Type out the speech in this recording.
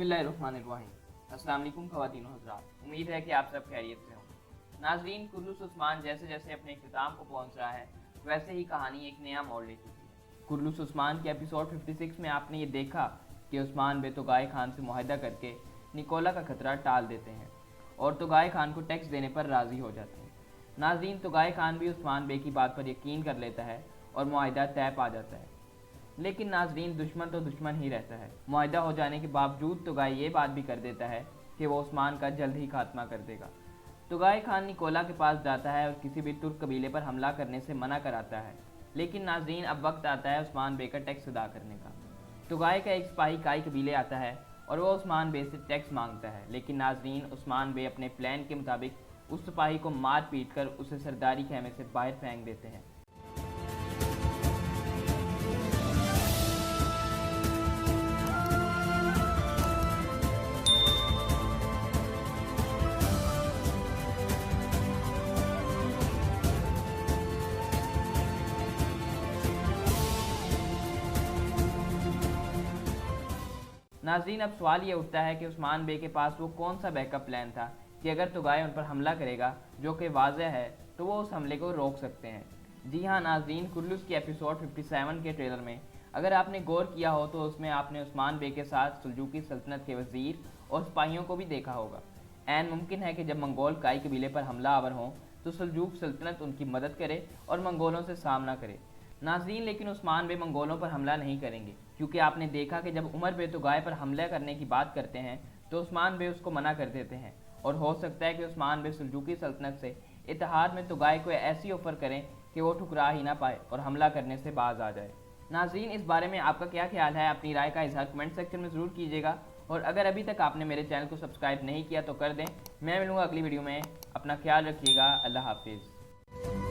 बिस्मिल्लाहिर्रहमानिर्रहीम। अस्सलाम वालेकुम ख़वातीन व हज़रात, उम्मीद है कि आप सब खैरियत से हों। नाज़रीन, कुर्लुस उस्मान जैसे जैसे अपने इख्तिताम को पहुंच रहा है वैसे ही कहानी एक नया मोड़ ले चुकी है। कुर्लुस उस्मान के एपिसोड 56 में आपने ये देखा कि उस्मान बे तोगाए खान से मुआहदा करके निकोला का खतरा टाल देते हैं और तोगाए खान को टैक्स देने पर राज़ी हो जाते हैं। नाज़रीन, तोगाए खान भी उस्मान बे की बात पर यकीन कर लेता है और मुआहदा तय पा जाता है। लेकिन नाज़रीन, दुश्मन तो दुश्मन ही रहता है। मुआहदा हो जाने के बावजूद तुगाई ये बात भी कर देता है कि वो उस्मान का जल्द ही खात्मा कर देगा। तुगाई खान निकोला के पास जाता है और किसी भी तुर्क कबीले पर हमला करने से मना कराता है। लेकिन नाज़रीन, अब वक्त आता है उस्मान बे का टैक्स अदा करने का। तुगाई का एक सिपाही काई कबीले आता है और वह उस्मान बे से टैक्स मांगता है। लेकिन नाज़रीन, उस्मान बे अपने प्लान के मुताबिक उस सिपाही को मार पीट कर उसे सरदारी खेमे से बाहर फेंक देते हैं। नाज़रीन, अब सवाल ये उठता है कि उस्मान बे के पास वो कौन सा बैकअप प्लान था कि अगर तुगाई उन पर हमला करेगा, जो कि वाज़ेह है, तो वो उस हमले को रोक सकते हैं। जी हाँ नाज़रीन, कुर्लुस के एपिसोड 57 के ट्रेलर में अगर आपने गौर किया हो तो उसमें आपने उस्मान बे के साथ सुल्जूकी सल्तनत के वज़ीर और सिपाहियों को भी देखा होगा। ऐन मुमकिन है कि जब मंगोल काई कबीले पर हमला आवर हों तो सल्जूक सल्तनत उनकी मदद करे और मंगोलों से सामना करे। नाज़रीन, लेकिन उस्मान बे मंगोलों पर हमला नहीं करेंगे, क्योंकि आपने देखा कि जब उमर बे तुगाई पर हमला करने की बात करते हैं तो उस्मान बे उसको मना कर देते हैं और हो सकता है कि उस्मान बे सुल्जूकी सल्तनत से इत्तेहाद में तुगाई को ऐसी ऑफ़र करें कि वो ठुकरा ही ना पाए और हमला करने से बाज आ जाए। नाज़रीन, इस बारे में आपका क्या ख्याल है? अपनी राय का इज़हार कमेंट सेक्शन में ज़रूर कीजिएगा और अगर अभी तक आपने मेरे चैनल को सब्सक्राइब नहीं किया तो कर दें। मैं मिलूँगा अगली वीडियो में। अपना ख्याल रखिएगा। अल्लाह हाफिज़।